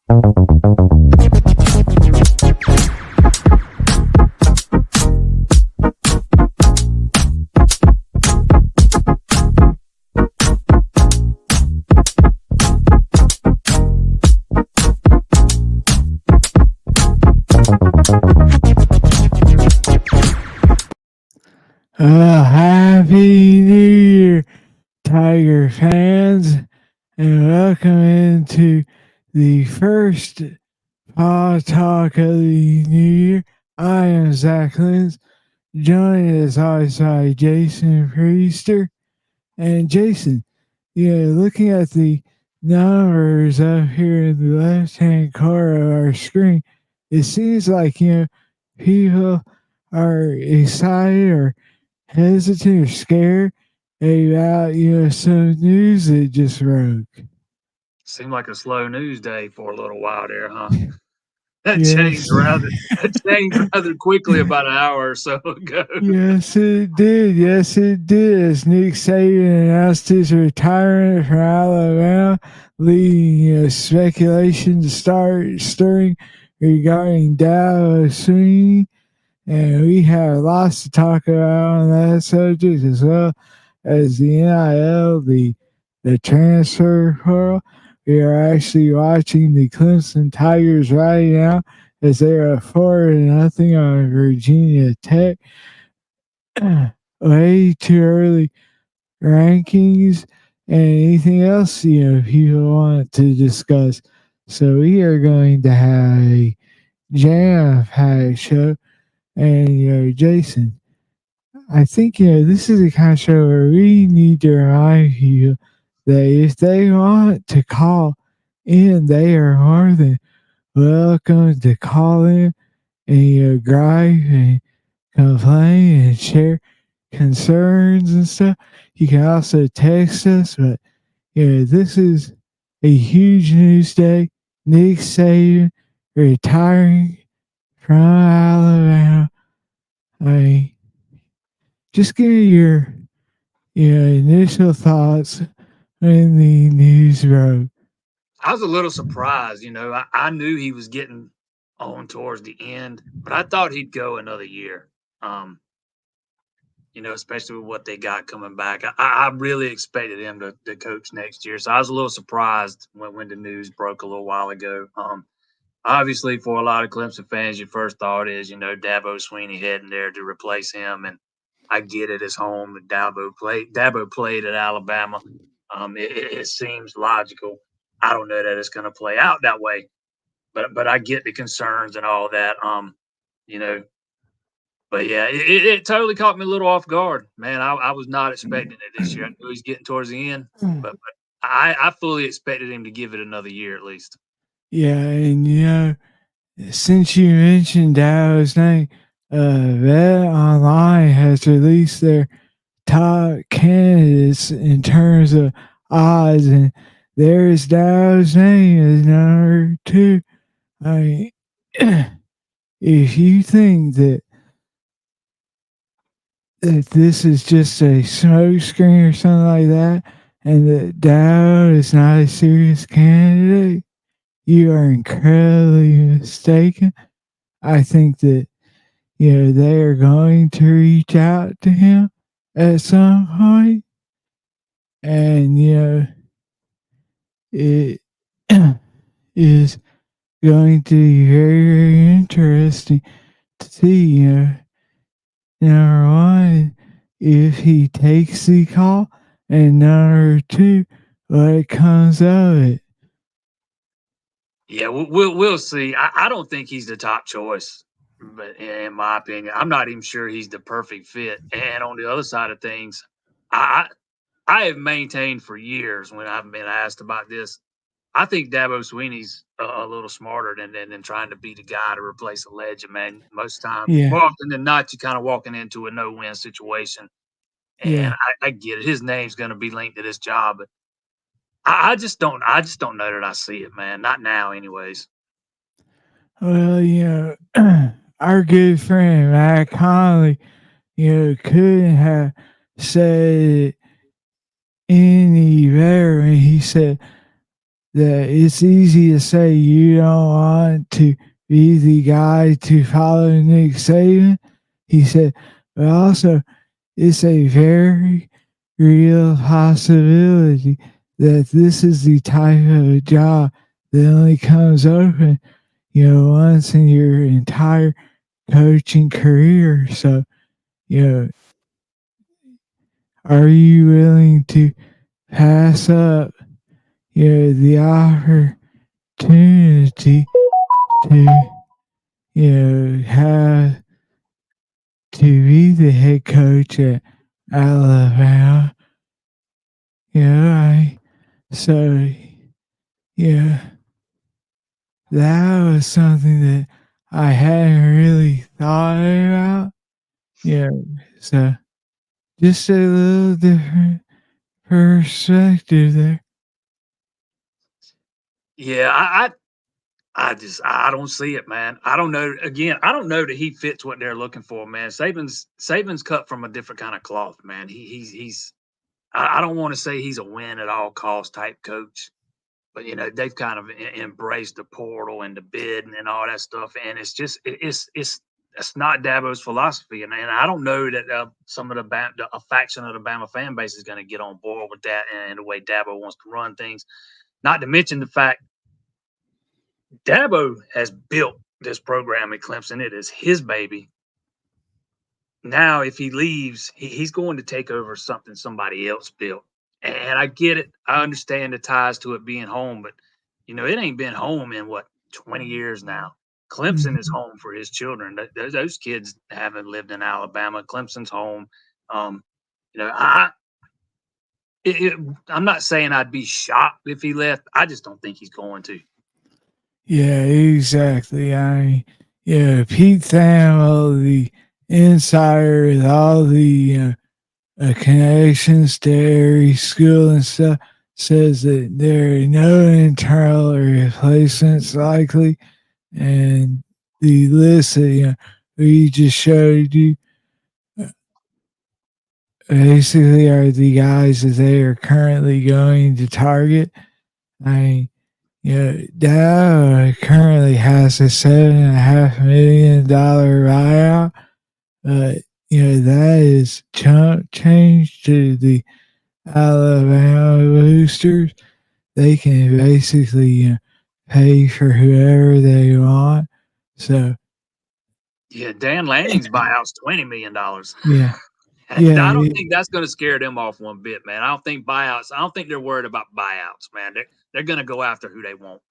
Happy New Year, Tiger fans, and welcome into the first Pod Talk of the New Year. I am Zach Lins, joined as always by Jason Priester. And Jason, looking at the numbers up here in the left-hand corner of our screen, it seems like, people are excited or hesitant or scared about, some news that just broke. Seemed like a slow news day for a little while there, huh? That Yes. changed rather quickly about an hour or so ago. Yes, it did. Yes, it did. As Nick Saban announced his retirement from Alabama, leading speculation to start stirring regarding Dabo Swinney. And we have lots to talk about on that subject, as well as the NIL, the transfer portal. We are actually watching the Clemson Tigers right now as they are 4-0 on Virginia Tech. Way too early rankings and anything else people want to discuss. So we are going to have a jam-packed show. And Jason, I think this is the kind of show where we need to remind you that if they want to call in, they are more than welcome to call in and gripe and complain and share concerns and stuff. You can also text us, but this is a huge news day. Nick Saban retiring from Alabama. I mean, just give me your initial thoughts when the news broke. I was a little surprised, I knew he was getting on towards the end, but I thought he'd go another year. Especially with what they got coming back. I really expected him to coach next year. So I was a little surprised when the news broke a little while ago. Obviously, for a lot of Clemson fans, your first thought is, Dabo Swinney heading there to replace him. And I get it, it's home. Dabo played at Alabama. It seems logical. I don't know that it's going to play out that way, but I get the concerns and all that. But yeah, it totally caught me a little off guard, man. I was not expecting it this year. I knew he's getting towards the end, but I fully expected him to give it another year at least. Yeah, and since you mentioned Dabo's name, Bet Online has released their top candidates in terms of odds, and there's Dabo's name as number 2. I mean, if you think that this is just a smoke screen or something like that, and that Dabo is not a serious candidate, you are incredibly mistaken. I think that they are going to reach out to him at some point, and it is going to be very, very interesting to see. Number one, if he takes the call, and number 2, what comes of it. Yeah, we'll see. I don't think he's the top choice, but in my opinion, I'm not even sure he's the perfect fit. And on the other side of things, I have maintained for years when I've been asked about this. I think Dabo Swinney's a little smarter than trying to be the guy to replace a legend, man. Most times, more often than not, you're kind of walking into a no-win situation. And I get it. His name's going to be linked to this job, but I just don't know that I see it, man. Not now, anyways. Well, our good friend Matt Conley, couldn't have said any better when he said that it's easy to say you don't want to be the guy to follow Nick Saban. He said, but also it's a very real possibility that this is the type of job that only comes open, once in your entire coaching career. So, you know, are you willing to pass up, the opportunity to, have to be the head coach at Alabama? I so yeah, that was something that I hadn't really thought about. Yeah, so just a little different perspective there. Yeah, I don't see it, man. I don't know. Again, I don't know that he fits what they're looking for, man. Saban's cut from a different kind of cloth, man. He's I don't want to say he's a win at all cost type coach, but they've kind of embraced the portal and the bid and all that stuff, and it's just it's not Dabo's philosophy, and I don't know that some of a faction of the Bama fan base is going to get on board with that and the way Dabo wants to run things. Not to mention the fact Dabo has built this program at Clemson. It is his baby. Now, if he leaves, he's going to take over something somebody else built. And I get it. I understand the ties to it being home, but it ain't been home in what 20 years now. Clemson is Mhm. home for his children. Those kids haven't lived in Alabama. Clemson's home. Um, you know, I it, it, I'm not saying I'd be shocked if he left. I just don't think he's going to. Yeah, exactly. Pete Thamel, the insider with all the connections to every school and stuff, says that there are no internal replacements likely, and the list that we just showed you basically are the guys that they are currently going to target. I mean, Dow currently has a $7.5 million buyout, but that is chump change to the Alabama boosters. They can basically pay for whoever they want. So Yeah, Dan Lanning's buyout's $20 million. yeah, And I yeah, don't think that's going to scare them off one bit, man. I don't think buyouts. I don't think they're worried about buyouts, man. They're going to go after who they want.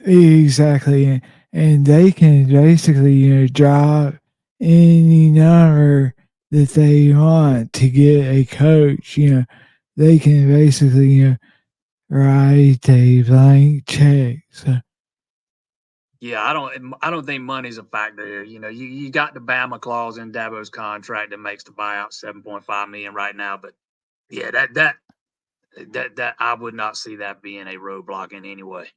exactly, and they can basically drop any number that they want to get a coach. They can basically write a blank check. So Yeah, I don't think money's a factor here. You got the Bama clause in Dabo's contract that makes the buyout 7.5 million right now, but yeah, that I would not see that being a roadblock in any way.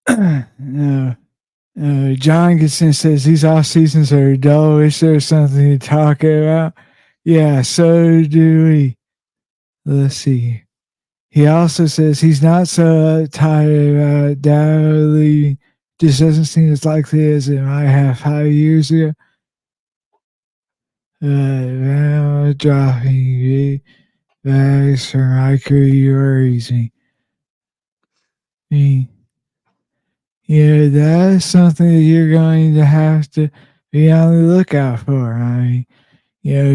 no. John Gibson says these off seasons are dull. Wish there was something to talk about. Yeah, so do we. Let's see. He also says he's not so tired about Dow leaving. Just doesn't seem as likely as it might have 5 years ago. Dropping big bags for my career worries me. I mean, that's something that you're going to have to be on the lookout for. I mean,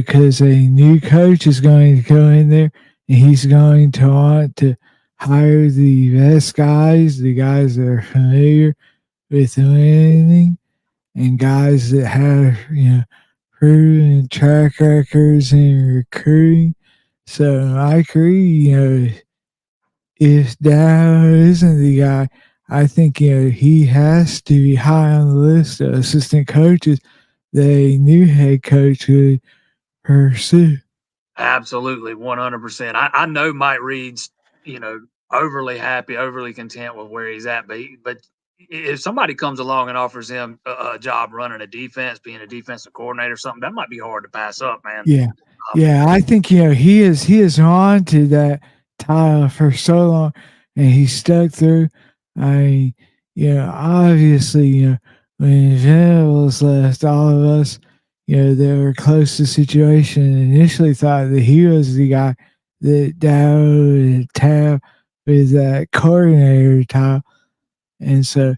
because a new coach is going to go in there and he's going to want to hire the best guys, the guys that are familiar with winning, and guys that have, proven track records in recruiting. So I agree, if Dow isn't the guy, I think, he has to be high on the list of assistant coaches that a new head coach would pursue. Absolutely, 100%. I know Mike Reed's, you know, overly happy, overly content with where he's at, but if somebody comes along and offers him a job running a defense, being a defensive coordinator or something, that might be hard to pass up, man. Yeah. Um, Yeah, I think he is on to that title for so long. and he stuck through. I mean, obviously, when Venables left, all of us, that were close to the situation initially thought that he was the guy that Dabo would tap with that coordinator top. And so,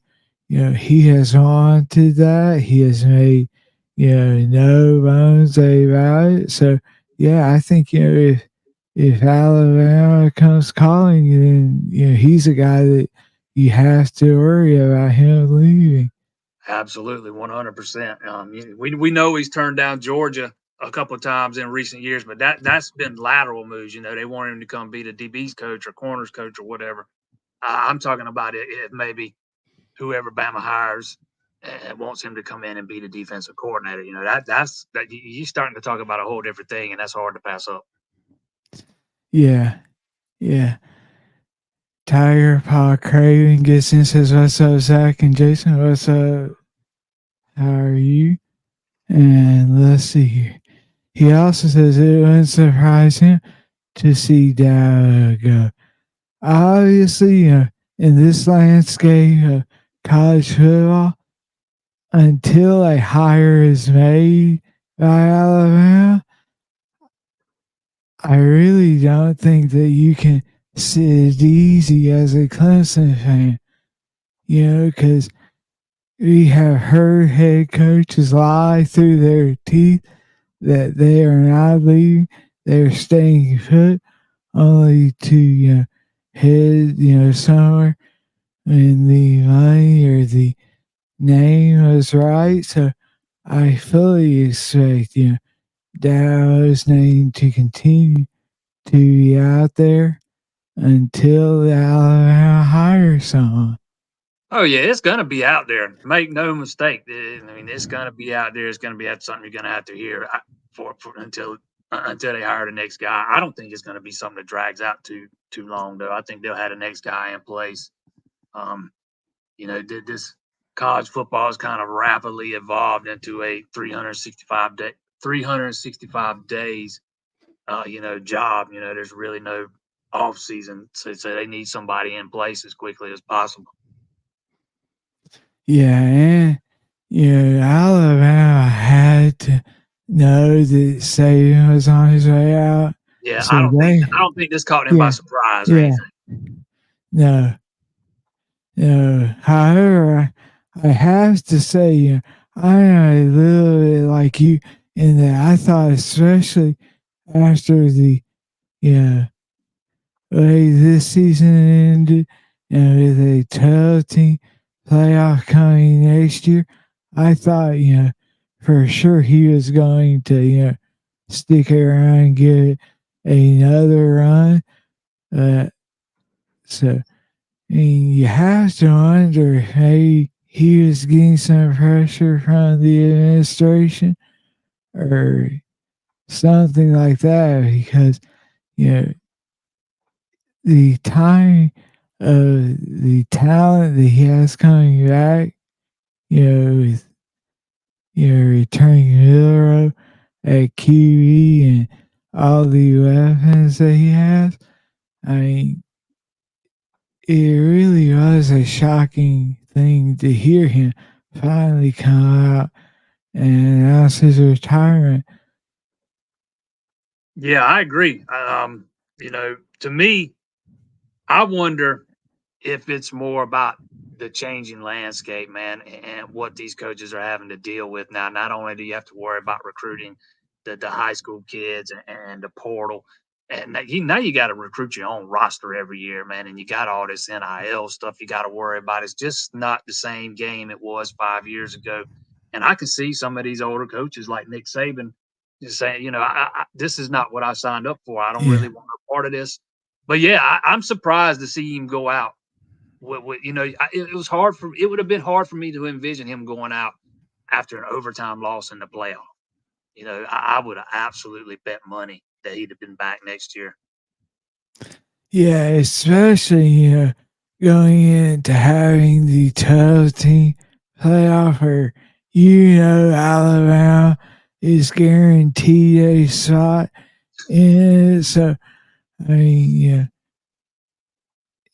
he has wanted that. He has made, no bones about it. So, yeah, I think, if Alabama comes calling, then, he's a guy that you have to worry about him leaving. Absolutely, 100%. We know he's turned down Georgia a couple of times in recent years, but that's been lateral moves. They want him to come be the DB's coach or corners coach or whatever. I'm talking about it if maybe whoever Bama hires wants him to come in and be the defensive coordinator. That's that you're starting to talk about a whole different thing, and that's hard to pass up. Yeah, yeah. Tiger Paul Craven gets in, says, "What's up, Zach and Jason? What's up? How are you?" And let's see here. He also says it wouldn't surprise him to see Dow go. Obviously, in this landscape of college football, until a hire is made by Alabama, I really don't think that you can sit easy as a Clemson fan, because we have heard head coaches lie through their teeth that they are not leaving, they're staying put, only to, head, somewhere when the money or the name was right. So I fully expect, Dow's name to continue to be out there until the Alabama hires someone. Oh yeah, it's gonna be out there. Make no mistake. I mean, it's gonna be out there. It's gonna be something you're gonna have to hear for until they hire the next guy. I don't think it's gonna be something that drags out too long though. I think they'll have the next guy in place. Um, this college football has kind of rapidly evolved into a 365 days job. There's really no off season, so they need somebody in place as quickly as possible. Yeah, and Alabama had to know that Saban was on his way out. Yeah, So I don't think this caught him by yeah, surprise or yeah, anything. no, no. However, I have to say, I'm a little bit like you in that I thought, especially after the, yeah, way this season ended and with a 12-team playoff coming next year, I thought, for sure he was going to, stick around and get another run. So, I mean, you have to wonder if maybe he was getting some pressure from the administration or something like that because, you know, the time of the talent that he has coming back, with, returning Miller at QB and all the weapons that he has, I mean, it really was a shocking thing to hear him finally come out and announce his retirement. Yeah, I agree. To me, I wonder if it's more about the changing landscape, man, and what these coaches are having to deal with now. Not only do you have to worry about recruiting the high school kids and the portal, and now you got to recruit your own roster every year, man, and you got all this NIL stuff you got to worry about. It's just not the same game it was 5 years ago. And I can see some of these older coaches like Nick Saban just saying, this is not what I signed up for. I don't Yeah. really want a part of this. But yeah, I'm surprised to see him go out it was hard for it would have been hard for me to envision him going out after an overtime loss in the playoff. I would have absolutely bet money that he'd have been back next year. Yeah, especially, going into having the 12 team playoff where, Alabama is guaranteed a spot in it. So, I mean,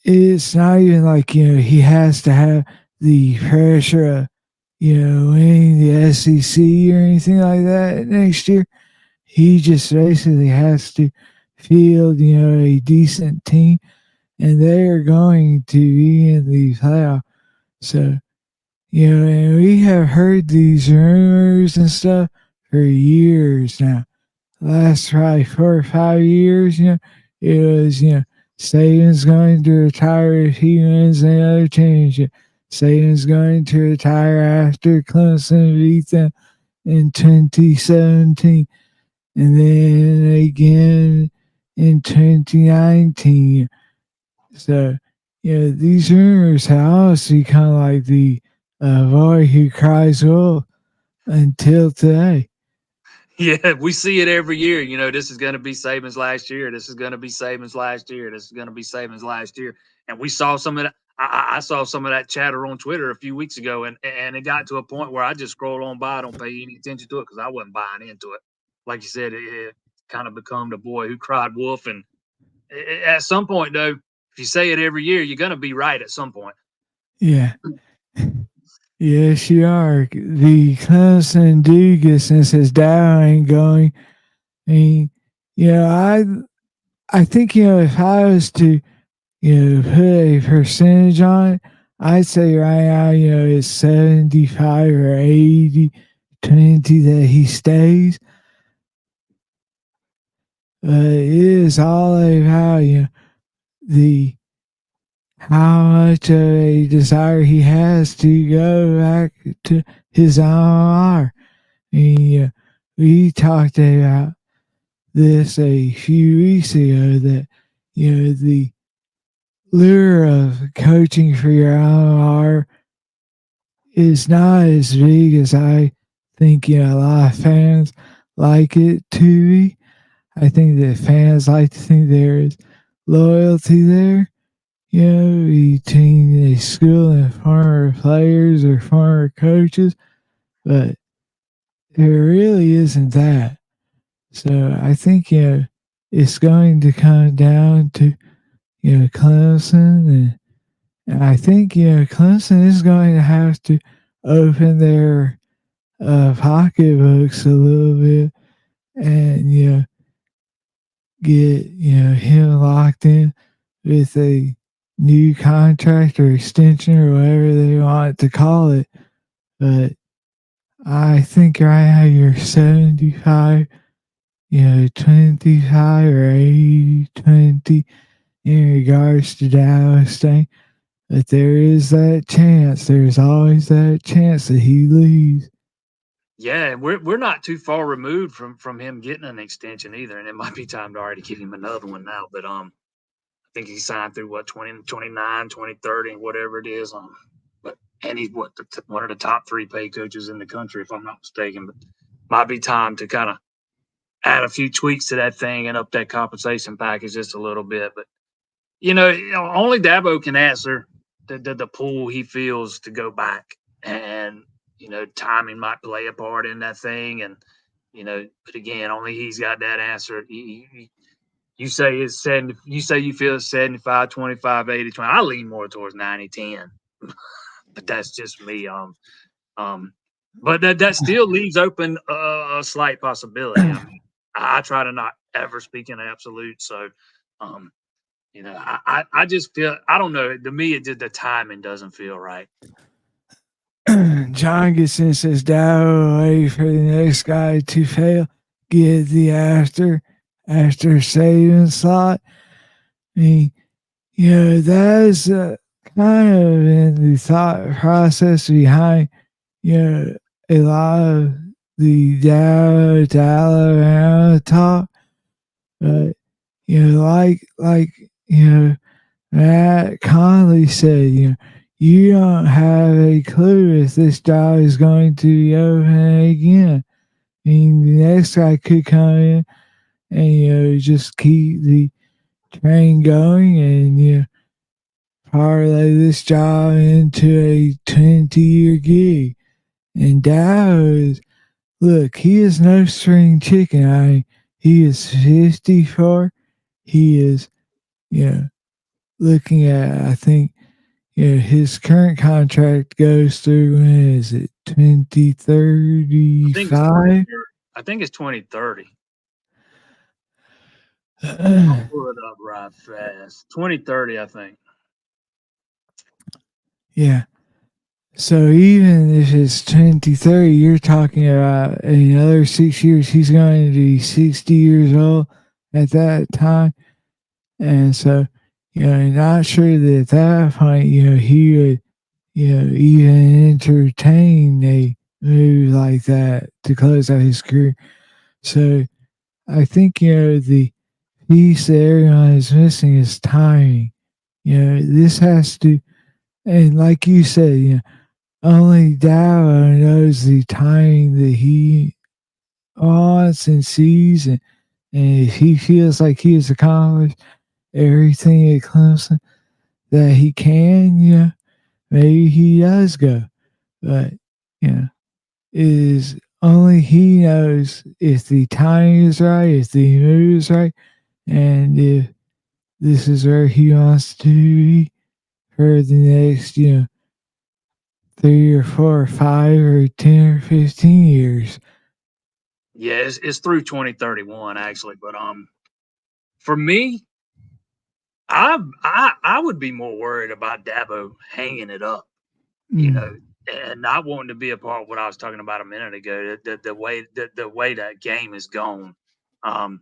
it's not even like, he has to have the pressure of, winning the SEC or anything like that next year. He just basically has to field, a decent team, and they're going to be in the playoff. So, and we have heard these rumors and stuff for years now. Last probably 4 or 5 years, it was, Saban's going to retire if he wins another championship. Saban's going to retire after Clemson beat them in 2017, and then again in 2019. So, these rumors have honestly kind of like the boy who cries wolf until today. Yeah, we see it every year. This is going to be Saban's last year. This is going to be Saban's last year. This is going to be Saban's last year. And we saw some of that. I saw some of that chatter on Twitter a few weeks ago, and it got to a point where I just scroll on by. I don't pay any attention to it because I wasn't buying into it. Like you said, it kind of become the boy who cried wolf. And at some point, though, if you say it every year, you're going to be right at some point. Yeah. Yes, you are. The Clemson Dugas, since his dad ain't going. I mean, I think, if I was to, put a percentage on it, I'd say right now, it's 75 or 80, 20 that he stays. But it is all about, the how much of a desire he has to go back to his alma mater. We talked about this a few weeks ago that, the lure of coaching for your alma mater is not as big as I think, a lot of fans like it to be. I think that fans like to think there is loyalty there, between a school and former players or former coaches, but there really isn't that. So I think, it's going to come down to, Clemson, and I think, Clemson is going to have to open their pocketbooks a little bit and, get, him locked in with a new contract or extension or whatever they want to call it. But I think right now you're 75, 25 or 80, 20 in regards to Dallas thing. But there is that chance. There's always that chance that he leaves. Yeah, we're not too far removed from him getting an extension either, and it might be time to already give him another one now. But I think he signed through what 2029, 2030, whatever it is. But and he's one of the top three paid coaches in the country, if I'm not mistaken. But might be time to kind of add a few tweaks to that thing and up that compensation package just a little bit. But only Dabo can answer the pool he feels to go back, and timing might play a part in that thing, and but again, only he's got that answer. You say it's 70, you say you feel it's 75, 25, 80, 20. I lean more towards 90, 10, but that's just me. But that still leaves open a slight possibility. I mean, I try to not ever speak in absolute. So, I just feel, I don't know. To me, it just, the timing doesn't feel right. John Gibson says Dow wait for the next guy to fail. Get the after saving slot. I mean, that's kind of in the thought process behind, a lot of the Dow to Alabama talk. But, like, Matt Conley said, you don't have a clue if this job is going to be open again. I mean, the next guy could come in and, just keep the train going and, parlay this job into a 20-year gig. And Dow is, look, he is no string chicken. He is 54. He is, looking at, I think, his current contract goes through, when is it, I think it's 2035? 2030. I think it's 2030. I'll pull it up right fast. 2030, I think. Yeah. So even if it's 2030, you're talking about another 6 years. He's going to be 60 years old at that time. And so, not sure that at that point, he would, even entertain a move like that to close out his career. So I think, the piece that everyone is missing is timing. This has to, and like you said, only Dabo knows the timing that he wants and sees, and if he feels like he has accomplished everything at Clemson that he can, maybe he does go. But, it is only he knows if the timing is right, if the move is right, and if this is where he wants to be for the next, 3 or 4 or 5 or 10 or 15 years. Yeah, it's through 2031 actually, but for me, I would be more worried about Dabo hanging it up, you know, Mm. and not wanting to be a part of what I was talking about a minute ago. The way that game is gone. Um,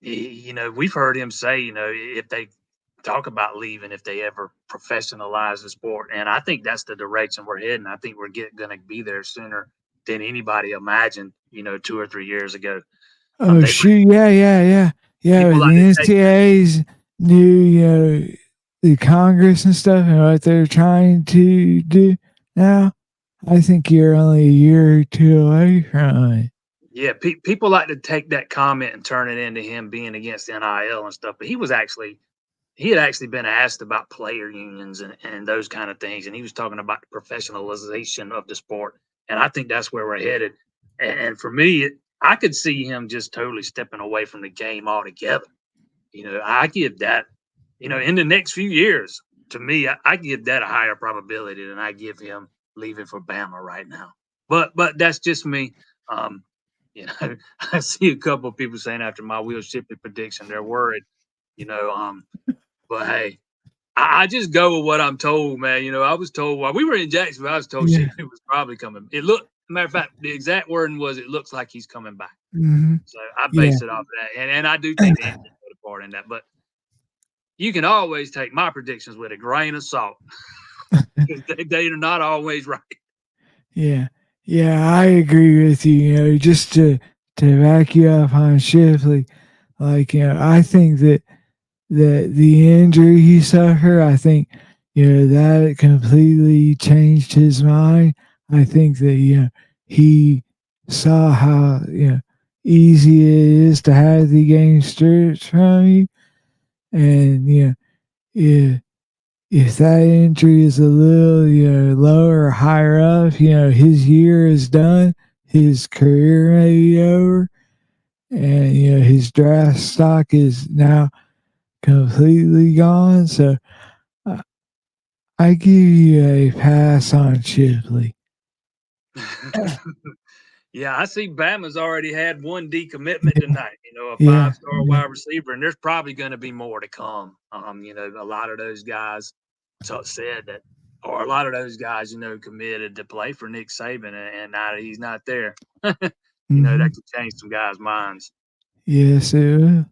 we've heard him say, if they talk about leaving, if they ever professionalize the sport, and I think that's the direction we're heading. I think we're going to be there sooner than anybody imagined. 2 or 3 years ago. Oh They shoot! Yeah, yeah, yeah, yeah. People With like the to take NCAA's new, the Congress and stuff, and what they're trying to do now, I think you're only a year or two away from it. Yeah, people like to take that comment and turn it into him being against NIL and stuff, but he had actually been asked about player unions and those kind of things, and he was talking about the professionalization of the sport, and I think that's where we're headed. And for me, I could see him just totally stepping away from the game altogether. I give that, in the next few years, to me, I give that a higher probability than I give him leaving for Bama right now. But that's just me. Um, I see a couple of people saying after my Will Shipley prediction, they're worried. You know, um, but hey, I just go with what I'm told, man. I was told while we were in Jacksonville, I was told Yeah. Shipley was probably coming. Matter of fact, the exact wording was, "It looks like he's coming back." Hmm. So I Yeah. base it off of that, and I do think the injury played a part in that. But you can always take my predictions with a grain of salt because they are not always right. Yeah. Yeah. I agree with you. Just to back you up on Shipley, like, I think that the injury he suffered, I think, that completely changed his mind. I think that, he saw how, easy it is to have the game stripped from you. And, if, if that injury is a little, lower or higher up, his year is done, his career may be over, and, his draft stock is now completely gone. So, I I give you a pass on Shipley. Yeah, I see Bama's already had one decommitment Yeah, tonight, a yeah, five-star wide receiver, and there's probably going to be more to come. A lot of those guys said that, or a lot of those guys, committed to play for Nick Saban, and now that he's not there, hmm that could change some guys' minds. yes, it will.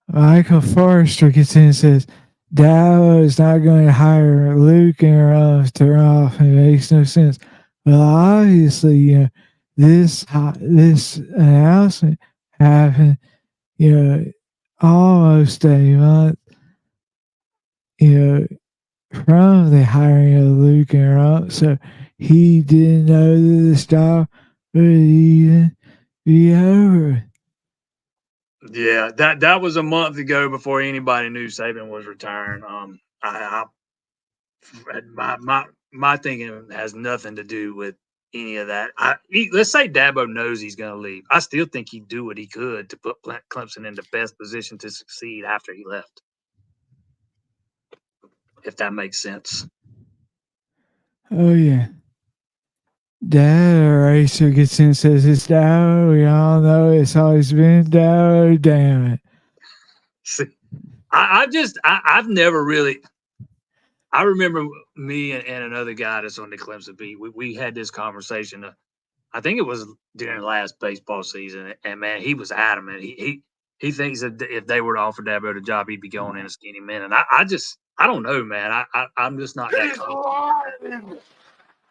Michael Forrester gets in and says, Dow is not going to hire Luke and Ruff to run off. It makes no sense. Well, obviously, this announcement happened, you know, almost a month, you know, from the hiring of Luke and Rump, so he didn't know that this job would even be over. Yeah, that was a month ago before anybody knew Saban was retiring. My thinking has nothing to do with any of that. Let's say Dabo knows he's going to leave. I still think he'd do what he could to put Clemson in the best position to succeed after he left. if that makes sense. Oh yeah. Dad Eraser gets in and says it's Dabo. We all know it's always been Dabo. Damn it. See, I've never really. I remember me and another guy that's on the Clemson beat. We had this conversation. I think it was during the last baseball season, and man, he was adamant. He thinks that if they were to offer Dabo the job, he'd be going in a skinny minute. I don't know, man. I'm just not that confident.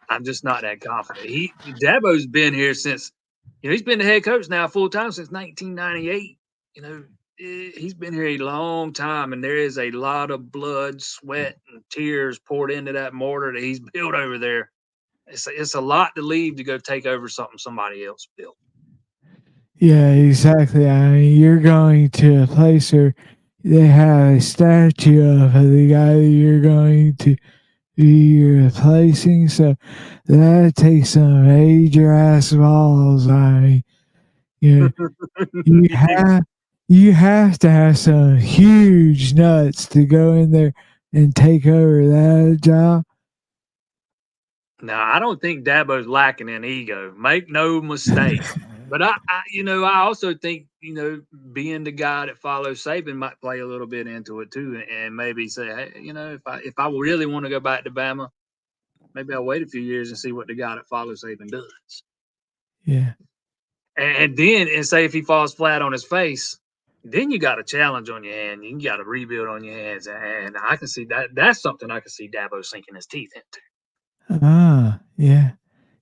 I'm just not that confident. Dabo's been here since he's been the head coach now full time since 1998. You know, he's been here a long time, and there is a lot of blood, sweat, and tears poured into that mortar that he's built over there. It's a lot to leave to go take over something somebody else built. Yeah, exactly. I mean, you're going to a place where they have a statue of the guy that you're going to be replacing. So that takes some major ass balls. I mean, you know, you have you have to have some huge nuts to go in there and take over that job. Now, I don't think Dabo's lacking in ego. Make no mistake. But I also think, being the guy that follows Saban might play a little bit into it too, and maybe say, hey, if I really want to go back to Bama, maybe I'll wait a few years and see what the guy that follows Saban does. Yeah. And then, say if he falls flat on his face, then you got a challenge on your hand. You got a rebuild on your hands, and I can see that. That's something I can see Dabo sinking his teeth into. Ah, yeah.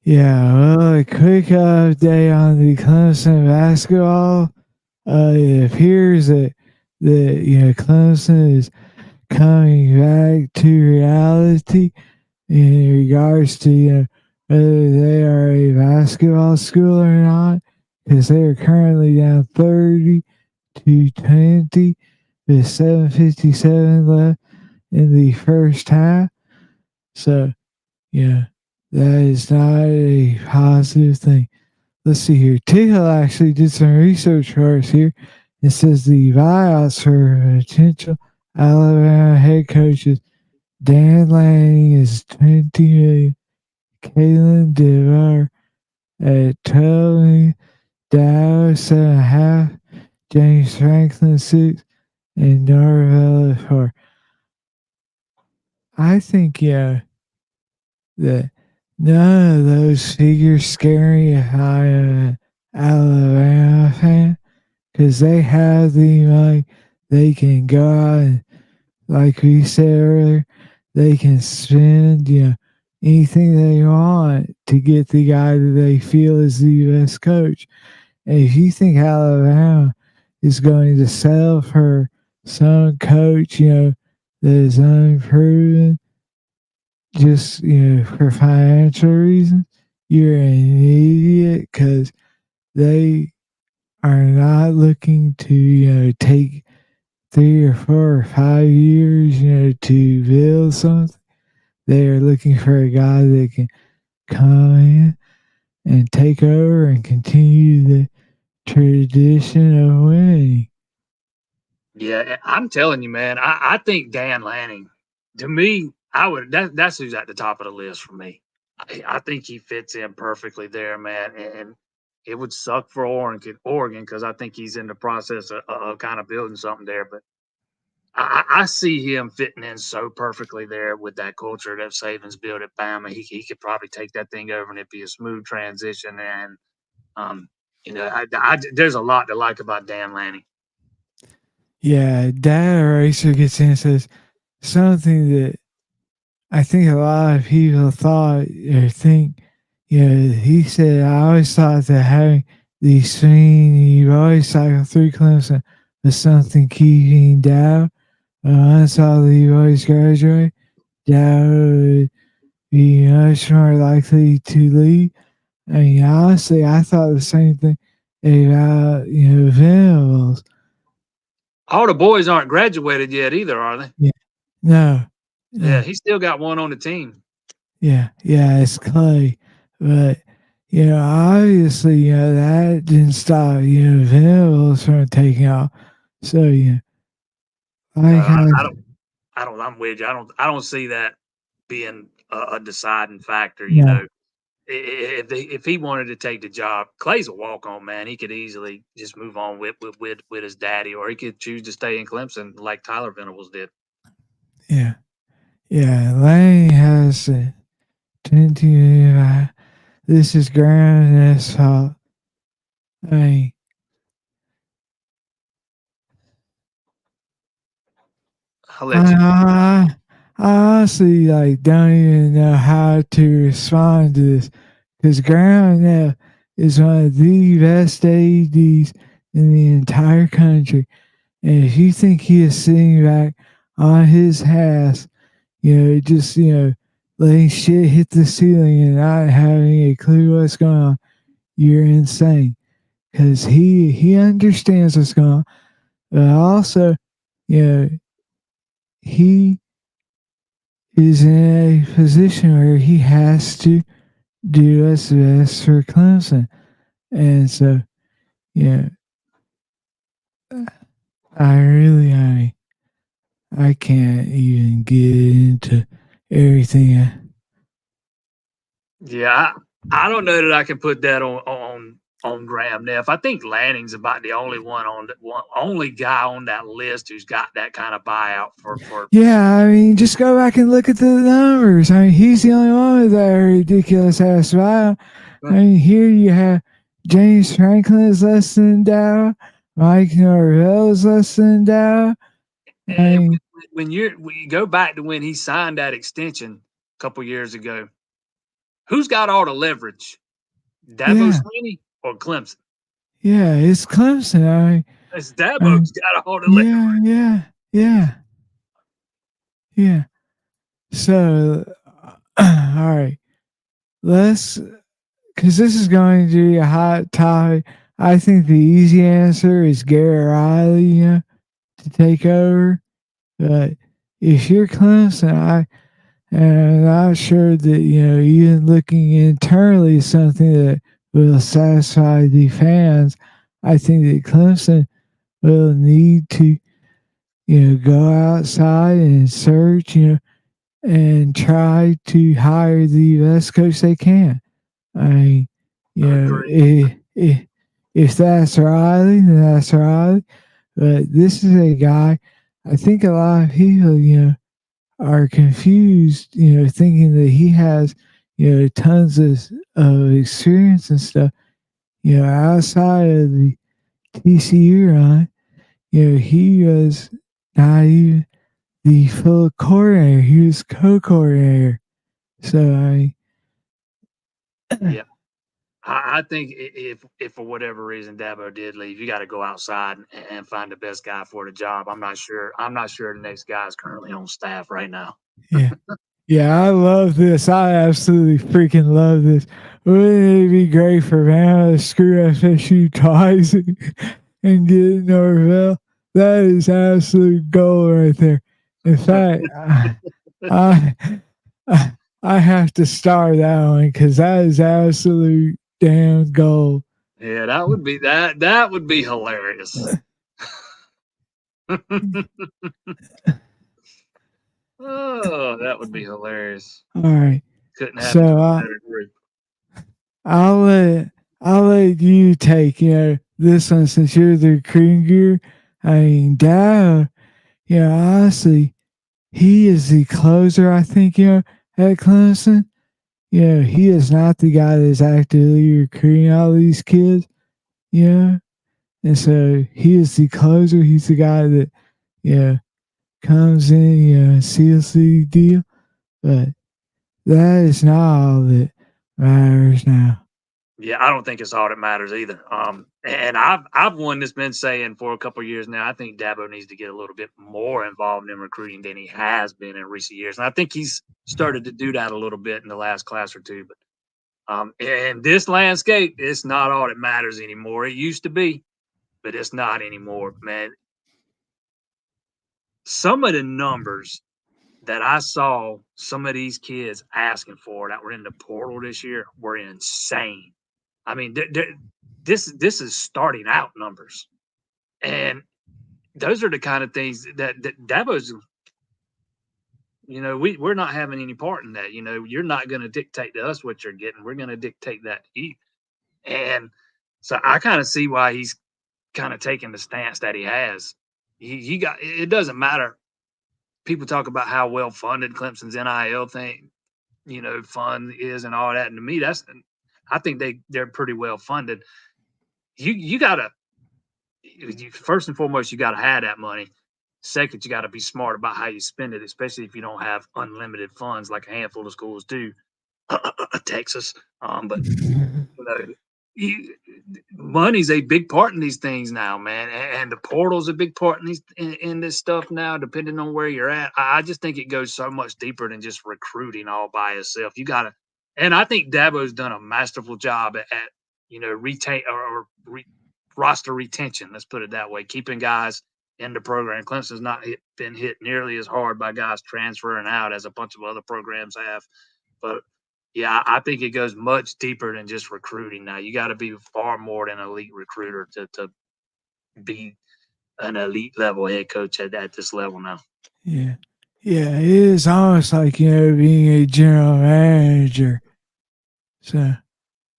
Yeah, well, a quick update on the Clemson basketball. It appears that Clemson is coming back to reality in regards to whether they are a basketball school or not, because they are currently down 30-20 with 7:57 left in the first half. So yeah, that is not a positive thing. Let's see here. Tickle actually did some research for us here. It says the buyouts for potential Alabama head coaches Dan Lanning is 20 million. Kalen DeVar at 12 million. Dow 7.5. James Franklin 6. And Norvell 4. I think, that none of those figures scare me if I'm an Alabama fan, because they have the money. They can go out and, like we said earlier, they can spend anything they want to get the guy that they feel is the best coach. And if you think Alabama is going to sell for some coach that is unproven, just for financial reasons, you're an idiot, because they are not looking to take 3 or 4 or 5 years to build something. They are looking for a guy that can come in and take over and continue the tradition of winning. Yeah, I'm telling you, man. I think Dan Lanning, to me, that's who's at the top of the list for me. I think he fits in perfectly there, man. And it would suck for Oregon, because I think he's in the process of kind of building something there. But I see him fitting in so perfectly there with that culture that Saban's built at Bama. He could probably take that thing over, and it'd be a smooth transition. And there's a lot to like about Dan Lanning. Yeah, Dad Eraser gets in and says something that I think a lot of people thought or think. He said, I always thought that having the Swinney always cycle through Clemson was something keeping Dow. Once all the boys graduate, Dow would be much more likely to leave. I mean, honestly, I thought the same thing about, Venables. All the boys aren't graduated yet either, are they? Yeah. No. Yeah, he's still got one on the team. Yeah, it's Clay. But, obviously, that didn't stop, Venables from taking off. So, I don't. I'm with you. I don't see that being a deciding factor. No. If he wanted to take the job, Clay's a walk on, man. He could easily just move on with his daddy, or he could choose to stay in Clemson like Tyler Venables did. Yeah. Yeah. Lane has 20. This is ground asphalt. I mean, I'll let you. I, I honestly don't even know how to respond to this because ground now is one of the best AEDs in the entire country. And if you think he is sitting back on his ass, just, letting shit hit the ceiling and not having a clue what's going on, you're insane. Because he understands what's going on. But also, you know, he is in a position where he has to do what's best for Clemson. And so, yeah, I can't even get into everything. Yeah, I don't know that I can put that on Graham Neff. I think Lanning's about the only guy on that list who's got that kind of buyout for. Yeah, I mean, just go back and look at the numbers. I mean, he's the only one with that ridiculous ass buyout. I mean, here you have James Franklin is less than Dow, Mike Norvell is less than Dow. I And mean, when you go back to when he signed that extension a couple years ago, who's got all the leverage? Dabo yeah, Swinney or Clemson? yeah, it's Clemson. It's I Dabo's mean, got all the leverage. yeah, yeah, yeah, yeah. So, all right, let's, because this is going to be a hot topic. I think the easy answer is Garrett Riley, to take over. But if you're Clemson, I'm not sure that, even looking internally is something that will satisfy the fans. I think that Clemson will need to, go outside and search, and try to hire the best coach they can. I mean, Agree. if that's Riley, then that's Riley. But this is a guy, I think a lot of people, are confused, thinking that he has, tons of experience and stuff, outside of the TCU run, he was not even the full coordinator, he was co-coordinator. So Yeah. I think if for whatever reason Dabo did leave, you got to go outside and find the best guy for the job. I'm not sure. I'm not sure the next guy is currently on staff right now. yeah. Yeah, I love this. I absolutely freaking love this. Wouldn't it be great for Bama to screw FSU twice and get Norvell? That is absolute gold right there. In fact, I, I have to star that one because that is absolute damn gold. Yeah, that would be hilarious. Oh, that would be hilarious. All right, Couldn't happen to so a better group. I'll let you take this one since you're the recruiting gear. I mean, Dow, honestly, he is the closer. I think at Clemson. He is not the guy that's actively recruiting all these kids. And so he is the closer. He's the guy that comes in, seals the deal. But that is not all that matters now. Yeah, I don't think it's all that matters either. And I've one that's been saying for a couple of years now. I think Dabo needs to get a little bit more involved in recruiting than he has been in recent years, and I think he's started to do that a little bit in the last class or two. But in this landscape, it's not all that matters anymore. It used to be, but it's not anymore, man. Some of the numbers that I saw some of these kids asking for that were in the portal this year were insane. I mean, this is starting out numbers, and those are the kind of things that Dabo's. we're not having any part in that. You're not going to dictate to us what you're getting. We're going to dictate that to you. And so I kind of see why he's kind of taking the stance that he has. He got it doesn't matter. People talk about how well funded Clemson's NIL thing, fund is and all that. And to me, I think they're pretty well funded. You gotta first and foremost, you gotta have that money. Second, you gotta be smart about how you spend it, especially if you don't have unlimited funds like a handful of schools do. Texas, but you know, money's a big part in these things now, man, and the portal's a big part in in this stuff now. Depending on where you're at, I just think it goes so much deeper than just recruiting all by itself. You gotta, and I think Dabo's done a masterful job at retain roster retention. Let's put it that way, keeping guys in the program. Clemson's not been hit nearly as hard by guys transferring out as a bunch of other programs have, but yeah, I think it goes much deeper than just recruiting now. You got to be far more than an elite recruiter to be an elite level head coach at this level now. Yeah. Yeah, it is almost like, being a general manager. So,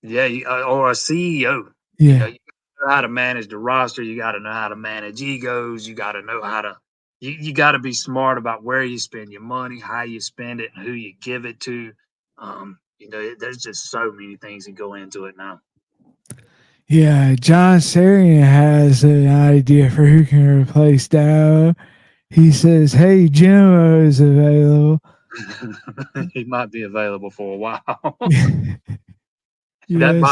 yeah, or a CEO. yeah. You know how to manage the roster. You got to know how to manage egos. You got to know how to, you got to be smart about where you spend your money, how you spend it, and who you give it to. There's just so many things that go into it now. Yeah, John Sarian has an idea for who can replace Dow. He says, "Hey, Jimmo is available." He might be available for a while. Yes,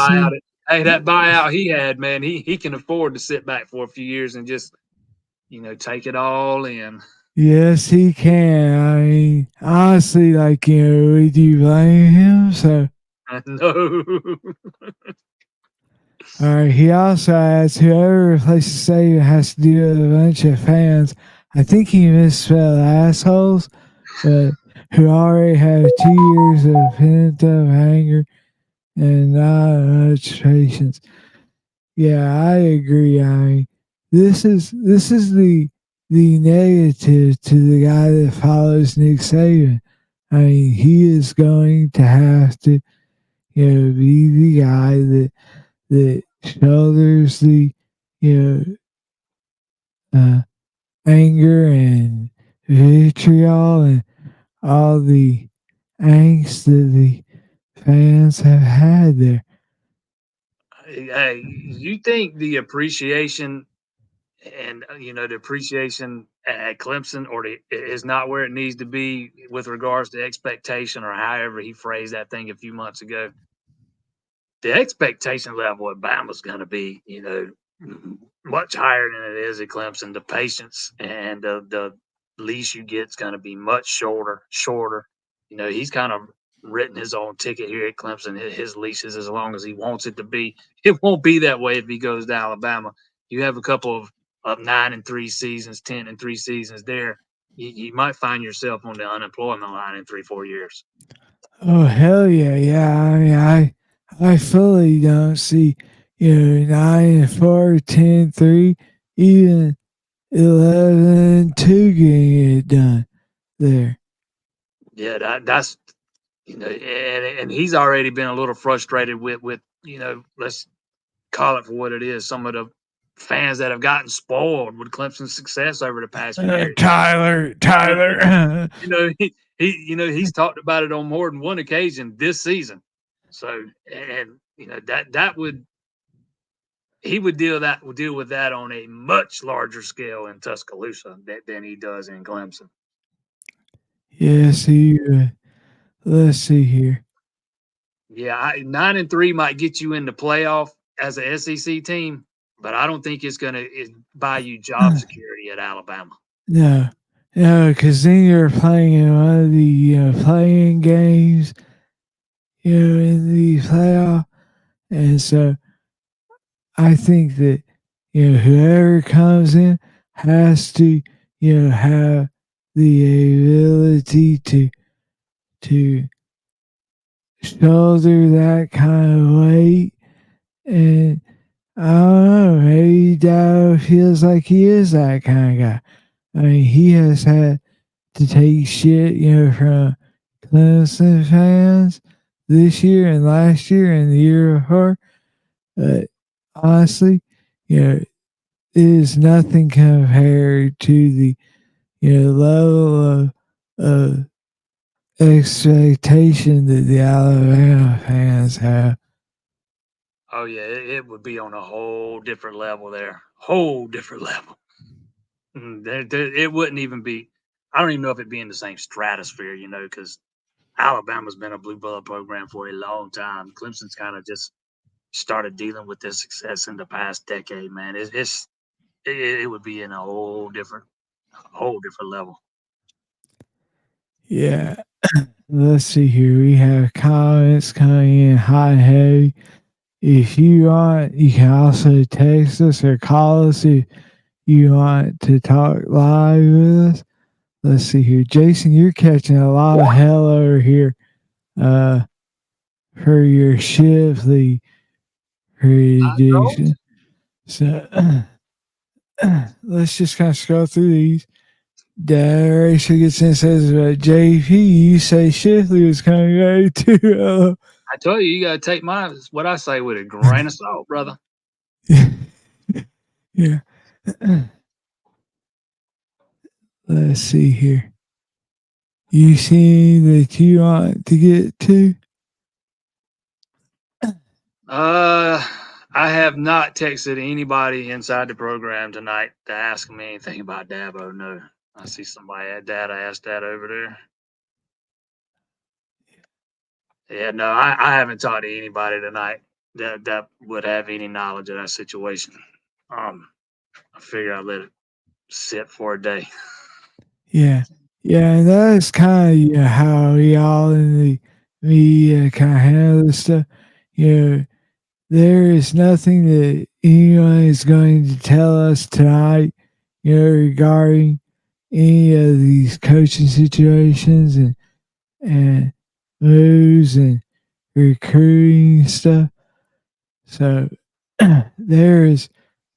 that buyout he had, man, he can afford to sit back for a few years and just, take it all in. yes, he can. I mean, honestly, would you blame him? So, No. all right. He also adds, whoever replaces Saban has to deal with a bunch of fans. I think he misspelled assholes, but who already have 2 years of pent up anger and not much patience. Yeah, I agree. I mean, this is the negative to the guy that follows Nick Saban. I mean, he is going to have to, be the guy that shoulders the, you anger and vitriol and all the angst that the fans have had there. Hey, you think the appreciation and the appreciation at Clemson is not where it needs to be with regards to expectation, or however he phrased that thing a few months ago? The expectation level at Bama is going to be, much higher than it is at Clemson. The patience and the leash you get is going to be much shorter. He's kind of written his own ticket here at Clemson. His leash is as long as he wants it to be. It won't be that way if he goes to Alabama. You have a couple of 9-3 seasons, 10-3 seasons there. You might find yourself on the unemployment line in 3-4 years. Oh hell yeah, yeah. I mean, I fully don't see 9-4, 10-3, even 11-2 getting it done there. Yeah, that's and he's already been a little frustrated with let's call it for what it is. Some of the fans that have gotten spoiled with Clemson's success over the past few years. Tyler. He's talked about it on more than one occasion this season. So, and that would he would deal with that on a much larger scale in Tuscaloosa than he does in Clemson. Yes, let's see here. Yeah, 9-3 might get you in the playoff as a SEC team, but I don't think it's going to buy you job security at Alabama. No, because then you're playing in one of the playing games, in the playoff, and so I think that whoever comes in has to have the ability to shoulder that kind of weight, and I don't know, maybe Dow feels like he is that kind of guy. I mean, he has had to take shit, from Clemson fans this year and last year and the year before. But honestly, it is nothing compared to the level of expectation that the Alabama fans have. Oh yeah, it would be on a whole different level there. Whole different level. It wouldn't even be. I don't even know if it'd be in the same stratosphere, because Alabama's been a blue blood program for a long time. Clemson's kind of just started dealing with this success in the past decade, man. It would be in a whole different level. Yeah. Let's see here. We have comments coming in hot and heavy. If you want, you can also text us or call us if you want to talk live with us. Let's see here. Jason, you're catching a lot of hell over here uh, for your Shifley I told prediction. So let's just kind of scroll through these. Rachel gets in and says about JP, you say Shifley was coming back too. I told you, you gotta take what I say with a grain of salt, brother. Yeah. Let's see here. You see that you want to get to? I have not texted anybody inside the program tonight to ask me anything about Dabo. No, I see somebody had data asked that over there. Yeah, no, I haven't talked to anybody tonight that would have any knowledge of that situation. I figure I'll let it sit for a day. Yeah. Yeah, and that's kind of how we all in the media kind of handle this stuff. You know, there is nothing that anyone is going to tell us tonight, regarding any of these coaching situations and moves and recruiting stuff. So there is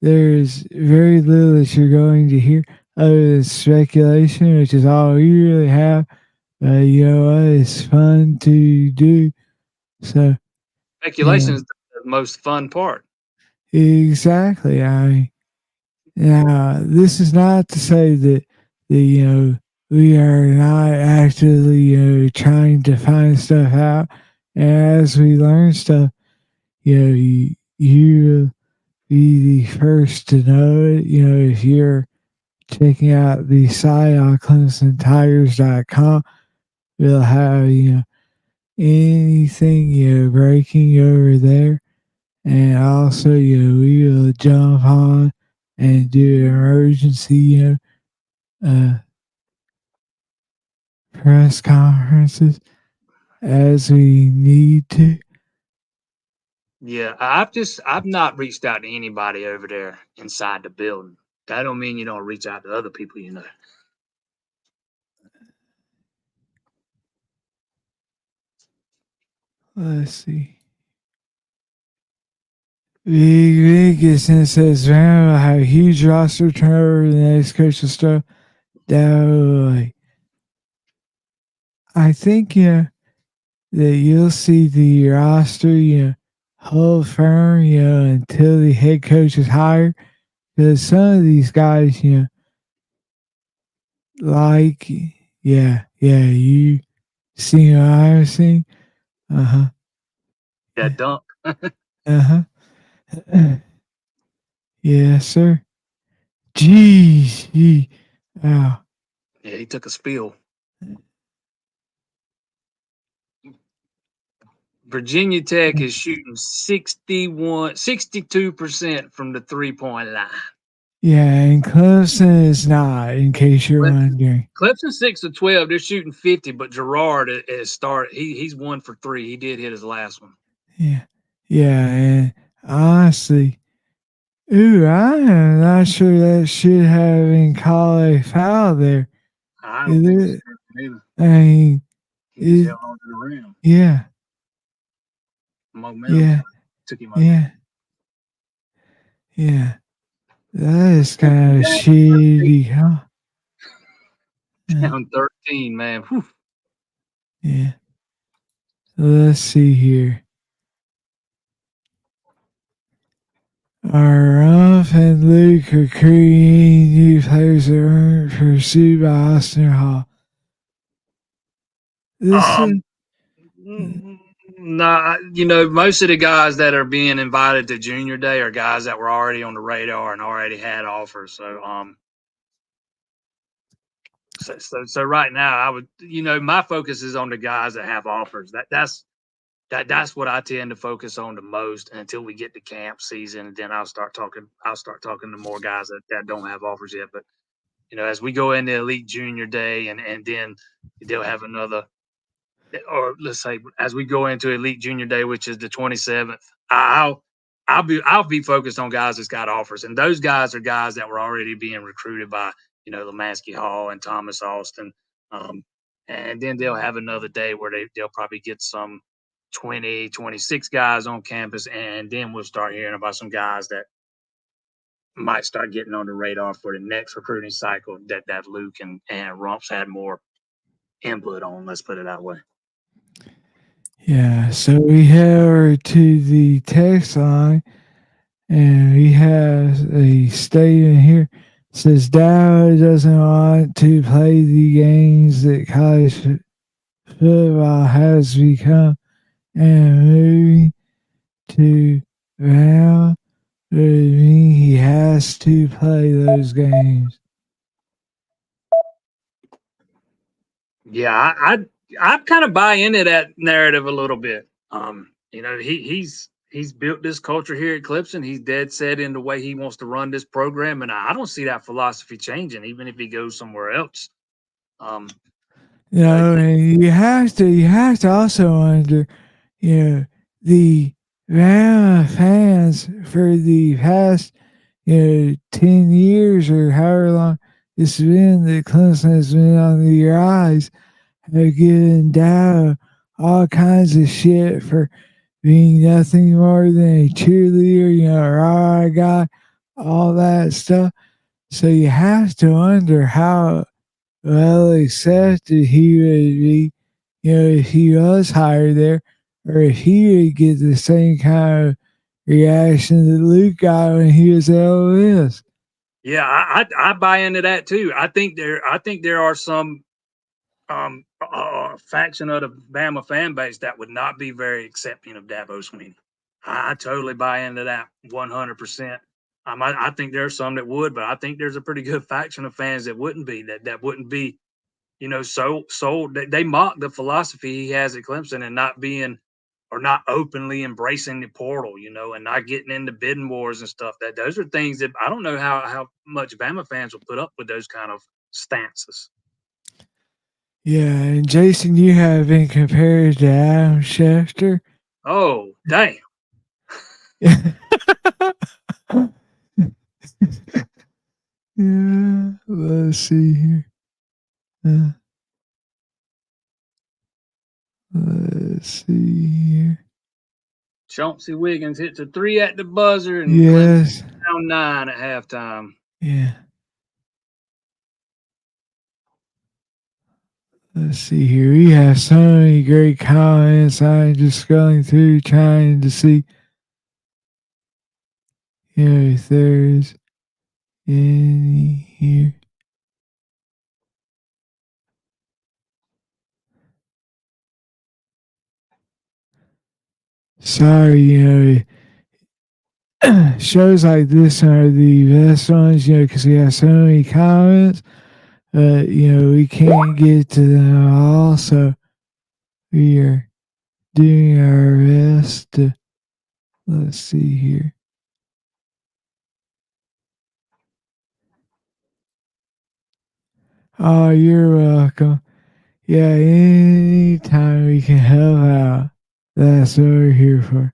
very little that you're going to hear other than speculation, which is all we really have. But you know what? It's fun to do. So Speculation is the most fun part. exactly. Now this is not to say that we are not actively trying to find stuff out. And as we learn stuff, you be the first to know it. If you're checking out the site on ClemsonTigers.com, we'll have anything breaking over there, and also we will jump on and do emergency uh, press conferences as we need to. Yeah, I've not reached out to anybody over there inside the building. That don't mean you don't reach out to other people you know. Let's see. Big Business says Van will have a huge roster turnover the next coach will start. That I think that you'll see the roster hold firm until the head coach is hired, because some of these guys like you see what I'm seeing. Uh-huh. Yeah, dunk. Uh-huh. Yes, sir. Jeez. Wow. Yeah, he took a spill. Virginia Tech is shooting 62% from the 3-point line. Yeah, and Clemson is not, in case you're wondering. Clemson 6 of 12. They're shooting 50, but Gerard has started. He's 1 for 3. He did hit his last one. Yeah. Yeah, and honestly, I'm not sure that should have been called a foul there. I don't think it's either. I mean, He just held on to the rim. yeah, Momentum yeah, took him yeah, yeah. That is kind of shitty, huh? Uh, Down 13, man. Whew. yeah. Let's see here. Are Rumpf and Luke recruiting new players that weren't pursued by Austin Hall? This is Um, nah, most of the guys that are being invited to junior day are guys that were already on the radar and already had offers. So right now I would, my focus is on the guys that have offers. That's what I tend to focus on the most until we get to camp season, and then I'll start talking to more guys that don't have offers yet. But as we go into elite junior day, and then they'll have another, or let's say as we go into elite junior day, which is the 27th, I'll be focused on guys that's got offers, and those guys are guys that were already being recruited by Lemansky Hall and Thomas Austin. um, and then they'll have another day where they'll probably get some 20, 26 guys on campus, and then we'll start hearing about some guys that might start getting on the radar for the next recruiting cycle that Luke and Rumps had more input on. Let's put it that way. Yeah, so we head over to the text line and we have a statement here. It says Dow doesn't want to play the games that college football has become, and moving to Val would mean he has to play those games. Yeah, I kind of buy into that narrative a little bit. He's built this culture here at Clemson. He's dead set in the way he wants to run this program, and I don't see that philosophy changing, even if he goes somewhere else. Um, You you know, know, and you have to also wonder, the Bama fans for the past 10 years or however long it's been that Clemson has been on the rise have given Dow all kinds of shit for being nothing more than a cheerleader, rah guy, all that stuff. So you have to wonder how well accepted he would be, if he was hired there, or if he would get the same kind of reaction that Luke got when he was at Ole Miss. yeah, I buy into that too. I think there are some faction of the Bama fan base that would not be very accepting of Dabo Swinney. I totally buy into that 100%. I think there are some that would, but I think there's a pretty good faction of fans that wouldn't be that wouldn't be, so they mock the philosophy he has at Clemson and not being or not openly embracing the portal, and not getting into bidding wars and stuff. That those are things that I don't know how much Bama fans will put up with those kind of stances. Yeah, and Jason, you have been compared to Adam Schefter. Oh, damn. Yeah, let's see here. Uh, let's see here. Chauncey Wiggins hits a three at the buzzer, and Clemson Yes, down 9 at halftime. yeah. Let's see here. We have so many great comments. I'm just going through trying to see, if there's any here. Sorry, shows like this are the best ones, because we have so many comments, but, we can't get to them all, so we are doing our best to, let's see here. Oh, you're welcome. Yeah, anytime we can help out, that's what we're here for.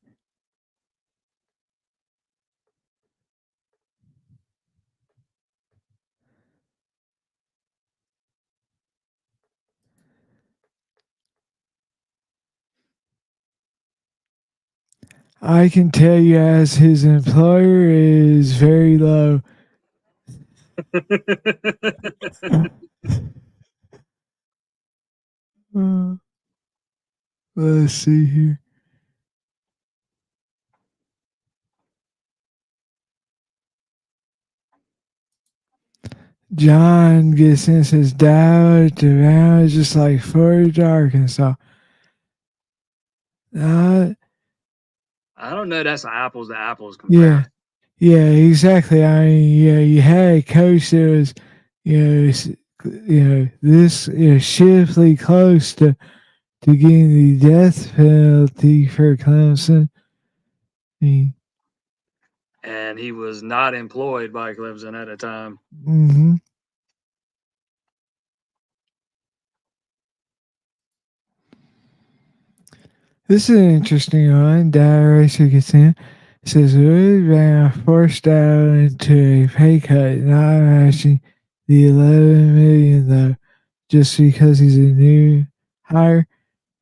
I can tell you, as his employer is very low. Uh, let's see here. John gets in says Dow to Bama just like Florida to Arkansas. Uh, I don't know. That's an apples to apples yeah, comparison. yeah, exactly. I mean, yeah, you had a coach that was, this shiftly close to getting the death penalty for Clemson. I mean, And he was not employed by Clemson at the time. mm-hmm. This is an interesting one. Data Racer gets in. It says, Would Bama forced out into a pay cut, not matching the 11 million though, just because he's a new hire,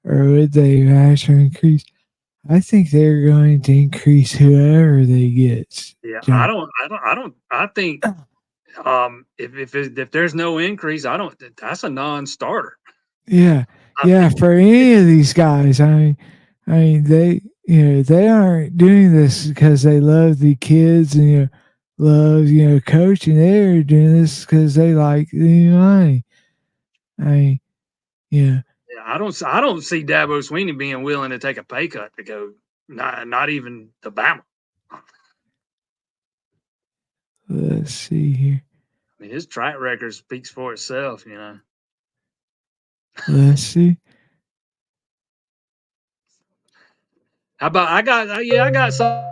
or would they match or increase? I think they're going to increase whoever they get. Yeah, John. I think if there's no increase, I don't. That's a non-starter. Yeah, I yeah. think For any of these guys, I mean, they aren't doing this because they love the kids and love coaching. They're doing this because they like the money. I mean, yeah. yeah, I don't see Dabo Swinney being willing to take a pay cut to go. Not even to Bama. I Let's see here. mean, his track record speaks for itself. You know. Let's see. How about I got I got some.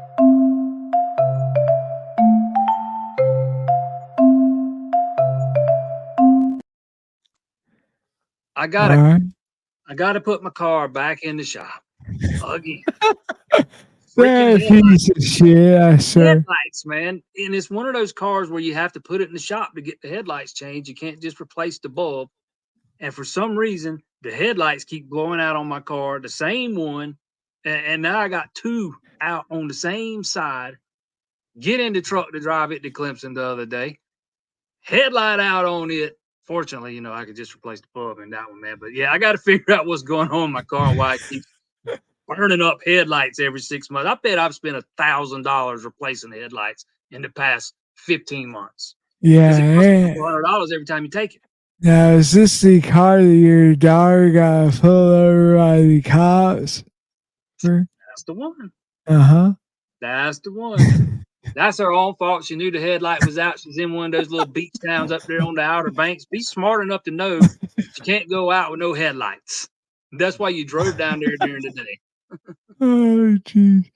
I All gotta right. I gotta put my car back in the shop again. Freaking They're a headlights. piece of shit, I swear. Headlights, man. And it's one of those cars where you have to put it in the shop to get the headlights changed. You can't just replace the bulb. And for some reason, the headlights keep blowing out on my car, the same one. And now I got two out on the same side. Get in the truck to drive it to Clemson the other day. Headlight out on it. Fortunately, I could just replace the bulb in that one, man. But yeah, I got to figure out what's going on in my car and why it keeps burning up headlights every 6 months. I bet I've spent $1,000 replacing the headlights in the past 15 months because Yeah. it costs a couple $100 every time you take it. Now, is this the car that your daughter got pulled over by the cops? That's the one. Uh That's the one. huh. That's her own fault. She knew the headlight was out. She's in one of those little beach towns up there on the Outer Banks. Be smart enough to know she can't go out with no headlights. That's why you drove down there during the day. Oh, jeez.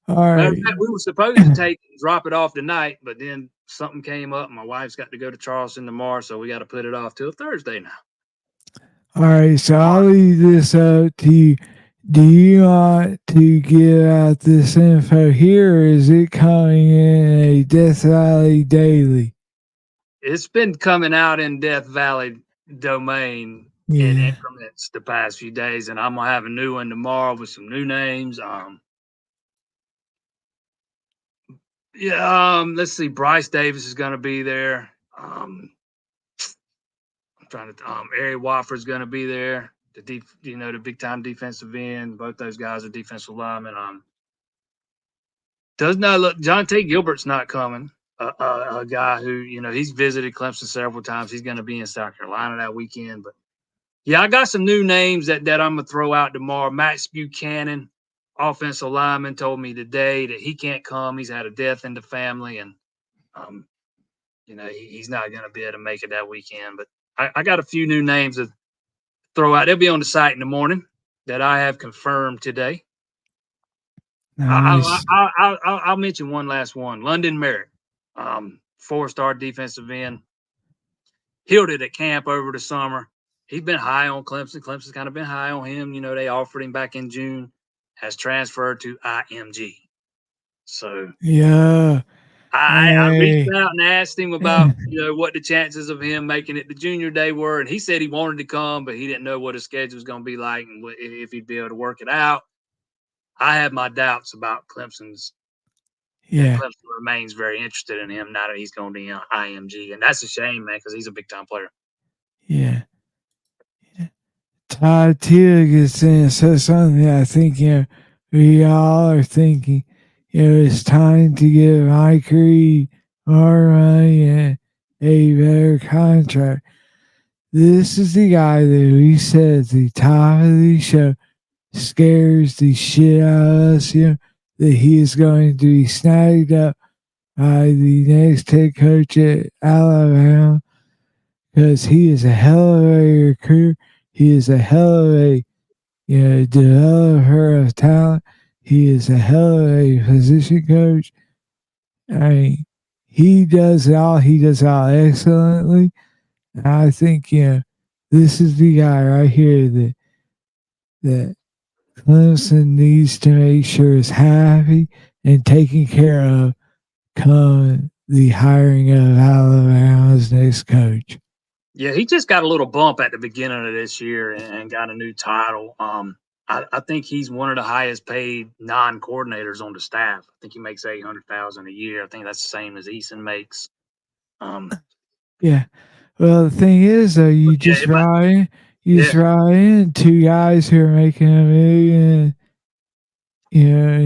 All Matter of right. fact, we were supposed to drop it off tonight, but then something came up. My wife's got to go to Charleston tomorrow, so we got to put it off till Thursday now. All right. So I'll leave this up to you. Do you want to give out this info here, or is it coming in a Death Valley Daily? It's been coming out in Death Valley domain in Yeah. increments the past few days, and I'm gonna have a new one tomorrow with some new names. Let's see. Bryce Davis is gonna be there. I'm trying to. Ari Wofford's gonna be there. The big time defensive end. Both those guys are defensive linemen. Does not look. John T. Gilbert's not coming. A guy who he's visited Clemson several times. He's going to be in South Carolina that weekend. But yeah, I got some new names that I'm gonna throw out tomorrow. Max Buchanan, offensive lineman, told me today that he can't come. He's had a death in the family, and um, he's not going to be able to make it that weekend. But I got a few new names to throw out. They'll be on the site in the morning that I have confirmed today. Nice. I'll mention one last one. London Merritt, 4-star defensive end, killed it at camp over the summer. He's been high on Clemson. Clemson's kind of been high on him. They offered him back in June. Has transferred to IMG. So Yeah. I reached Hey. out and asked him about what the chances of him making it to junior day were, and he said he wanted to come, but he didn't know what his schedule was going to be like and if he'd be able to work it out. I have my doubts about that Yeah. Clemson remains very interested in him now that he's going to be on IMG, and that's a shame, man, because he's a big time player. Yeah. Todd Teal gets in and says something that I think, we all are thinking, it's time to give Mike Reed more money and a better contract. This is the guy that we said at the top of the show scares the shit out of us, that he is going to be snagged up by the next head coach at Alabama because he is a hell of a recruiter. He is a hell of a developer of talent. He is a hell of a position coach. I mean, he does it all. He does it all excellently. I think this is the guy right here that Clemson needs to make sure is happy and taken care of come the hiring of Alabama's next coach. Yeah, he just got a little bump at the beginning of this year and got a new title. I think he's one of the highest paid non-coordinators on the staff. I think he makes $800,000 a year. I think that's the same as Eason makes. Yeah. Well, the thing is, though, you just brought in two guys who are making $1 million.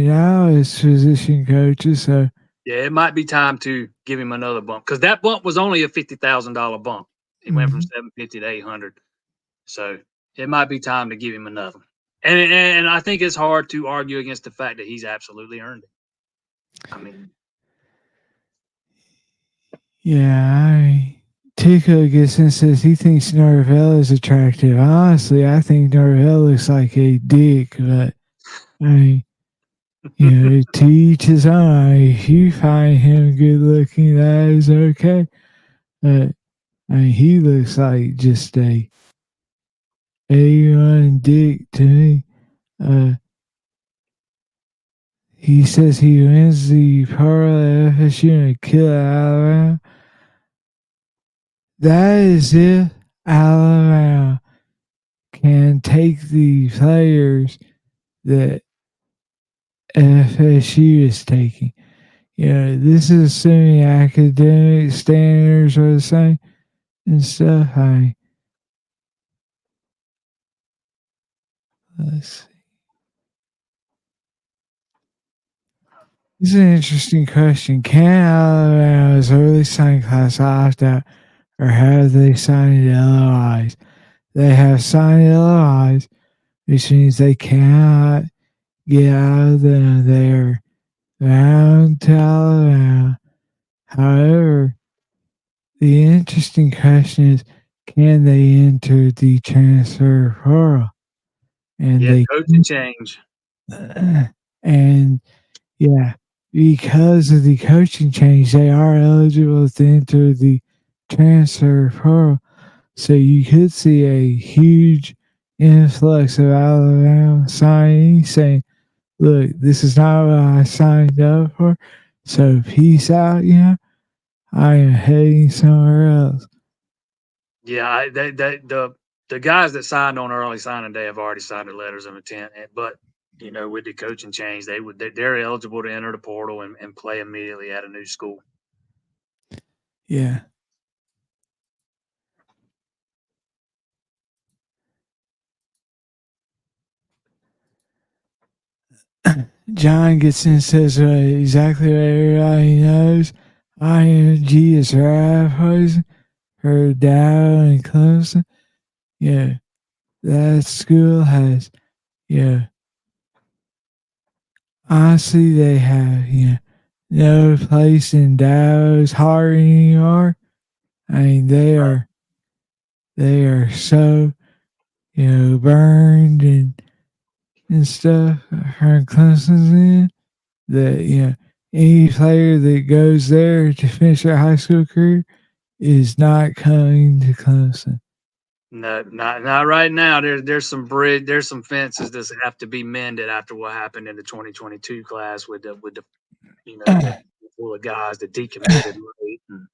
Now as position coaches. So yeah, it might be time to give him another bump because that bump was only a $50,000 bump. He went from 750 to 800. So it might be time to give him another. And I think it's hard to argue against the fact that he's absolutely earned it. I mean, yeah, Tico gets in and says he thinks Norvell is attractive. Honestly, I think Norvell looks like a dick, but I mean, to each his own. If you find him good looking, that is okay. But I mean, he looks like just a A1 dick to me. He says he wins the Portal at FSU and kill Alabama. That is if Alabama can take the players that FSU is taking. This is assuming academic standards are the same and stuff. Let's see. This is an interesting question. Can Alabama's early signing class opt out, or have they signed LOIs? They have signed LOIs, which means they cannot get out of them. They're bound to Alabama. However, the interesting question is, can they enter the transfer portal? And they coaching change. And yeah, because of the coaching change, they are eligible to enter the transfer portal. So you could see a huge influx of Alabama signing saying, look, this is not what I signed up for. So peace out, I am heading somewhere else. Yeah, the guys that signed on early signing day have already signed their letters of intent. But with the coaching change, they're eligible to enter the portal and play immediately at a new school. Yeah. John gets in and says exactly what everybody knows. IMG is rat poison for Dow and Clemson. Yeah, that school has, honestly, they have, no place in Dow's heart anymore. I mean, they are so, burned and stuff from Clemson's in that, any player that goes there to finish their high school career is not coming to Clemson. No, not right now. There's some fences that have to be mended after what happened in the 2022 class with the full of guys that decommitted late. And,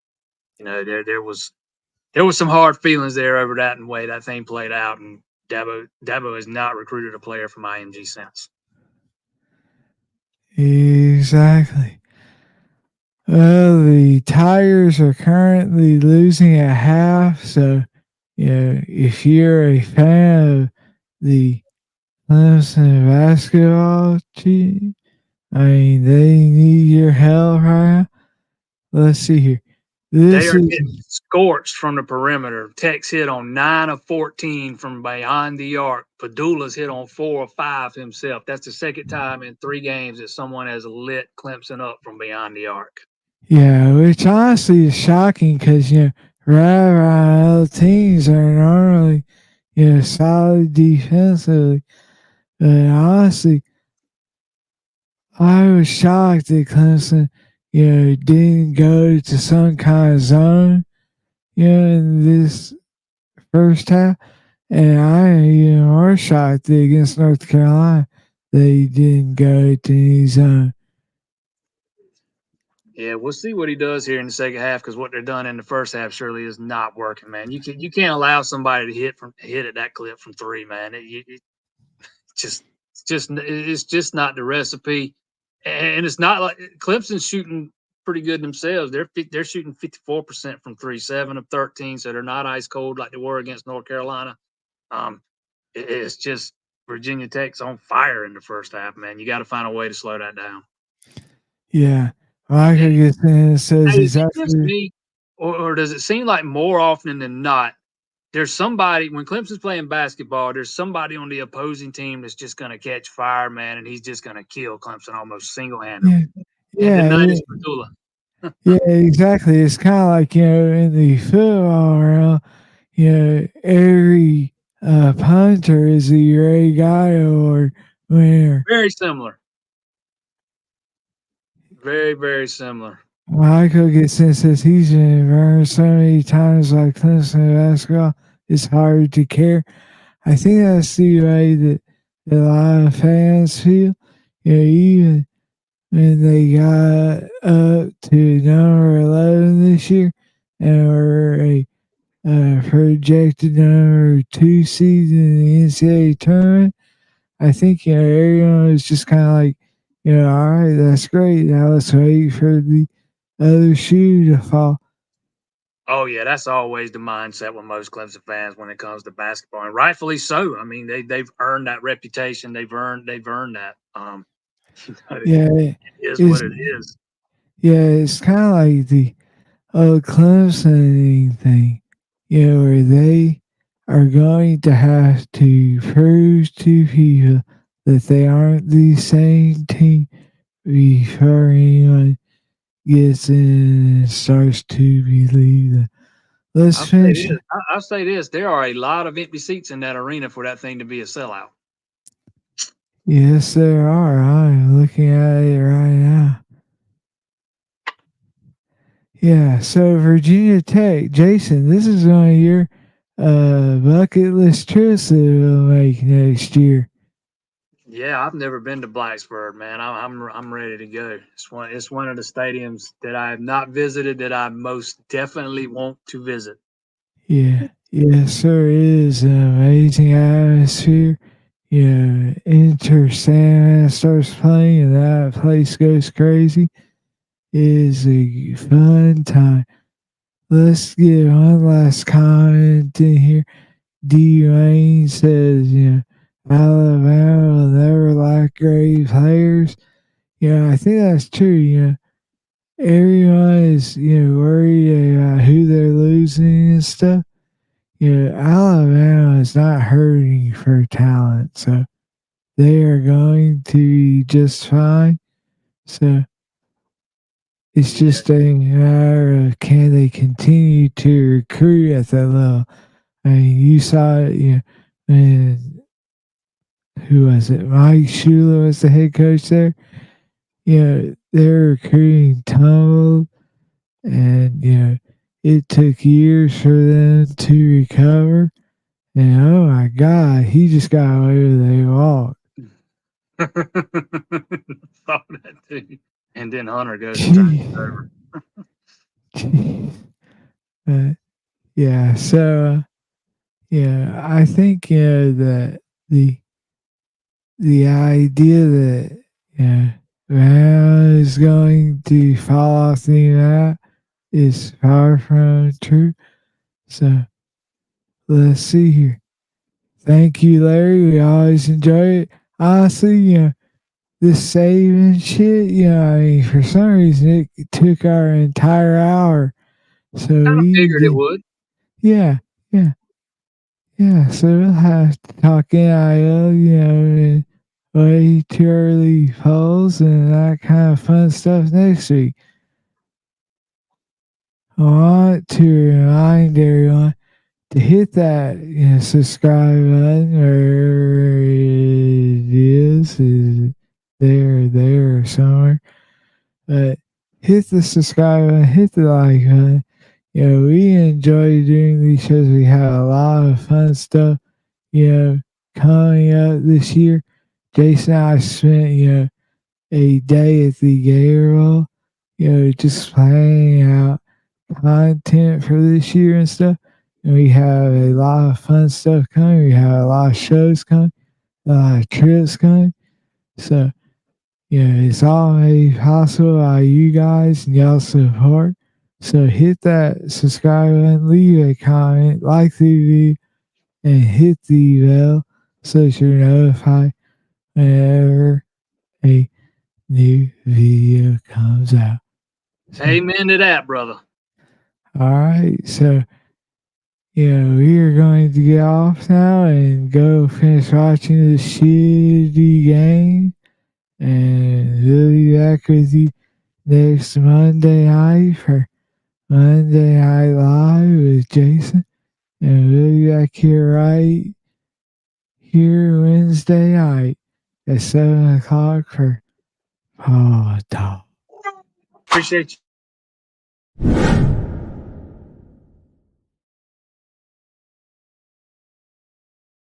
there was some hard feelings there over that and the way that thing played out. And Dabo has not recruited a player from IMG since. Exactly. Well, the Tigers are currently losing at half, so if you're a fan of the Clemson basketball team. I mean, they need your help right now. Let's see here. They This are is getting scorched from the perimeter. Tech's hit on 9 of 14 from beyond the arc. Padula's hit on 4 of 5 himself. That's the second time in 3 games that someone has lit Clemson up from beyond the arc. yeah, which honestly is shocking because right other teams are normally solid defensively, but honestly, I was shocked that Clemson didn't go to some kind of zone in this first half. And I even more shocked that against North Carolina they didn't go to any zone. Yeah, we'll see what he does here in the second half because what they're done in the first half surely is not working, man. You can't allow somebody to hit at that clip from 3, man. It just it's just not the recipe, and it's not like Clemson's shooting pretty good themselves. They're shooting 54% from 3, 7 of 13, so they're not ice cold like they were against North Carolina. Um, it's just Virginia Tech's on fire in the first half, man. You got to find a way to slow that down. Yeah, Michael gets in and says Hey, is it just exactly. me, or does it seem like more often than not, there's somebody when Clemson's playing basketball, there's somebody on the opposing team that's just going to catch fire, man, and he's just going to kill Clemson almost single handedly. Yeah, And yeah, tonight yeah, is Padula. yeah, exactly. It's kind of like in the football realm, every punter is a Ray Guy or winner. Very similar. Very, very similar. Michael gets in and says he's been burned so many times like Clemson basketball. It's hard to care. I think that's the way that a lot of fans feel. Even when they got up to number 11 this year and were a projected number 2 seed in the NCAA tournament, I think everyone was just kind of like, all right, that's great. Now let's wait for the other shoe to fall. Oh yeah, that's always the mindset with most Clemson fans when it comes to basketball, and rightfully so. I mean, they've earned that reputation. They've earned that. It Yeah, is it's what it is. it's kind of like the Clemson thing, where they are going to have to prove to people that they aren't the same team before anyone gets in and starts to believe that. Let's I'll say finish. this. I'll say this. There are a lot of empty seats in that arena for that thing to be a sellout. Yes, there are. I'm looking at it right now. Yeah, so Virginia Tech, Jason, this is one of your bucket list trips that we'll make next year. Yeah, I've never been to Blacksburg, man. I'm ready to go. It's one of the stadiums that I have not visited that I most definitely want to visit. Yeah, yes, sir. It is an amazing atmosphere. Enter Sandman starts playing and that place goes crazy. It is a fun time. Let's get one last comment in here. D. Wayne says, Alabama will never lack great players. I think that's true. Everyone is, worried about who they're losing and stuff. Alabama is not hurting for talent, so they are going to be just fine. So it's Yeah, just a matter of can they continue to recruit at that level. I mean, you saw it, when who was it? Mike Shula was the head coach there. They're recruiting tumbled, and it took years for them to recover. And oh my God, he just got away with a walk. thought that too. And then Hunter goes and turns it Jeez. over. Jeez. Yeah, so I think that the the idea that man is going to fall off the map is far from true. So let's see here. Thank you, Larry. We always enjoy it. Honestly, this saving shit, I mean, for some reason it took our entire hour. So Kind of we figured it did, would. yeah, yeah, yeah. So we'll have to talk NIL, and way too early polls and that kind of fun stuff next week. I want to remind everyone to hit that subscribe button wherever it is there somewhere. But hit the subscribe button, hit the like button. We enjoy doing these shows. We have a lot of fun stuff, coming up this year. Jason and I spent, a day at the Gator Bowl, just planning out content for this year and stuff. And we have a lot of fun stuff coming. We have a lot of shows coming, a lot of trips coming. So, it's all made possible by you guys and y'all support. So hit that subscribe button, leave a comment, like the video, and hit the bell so that you're notified whenever a new video comes out. So, Amen to that, brother. all right. So, we are going to get off now and go finish watching the shitty game. And we'll be back with you next Monday night for Monday Night Live with Jason. And we'll be back here right here Wednesday night at 7 o'clock for Paw Talk. Appreciate you.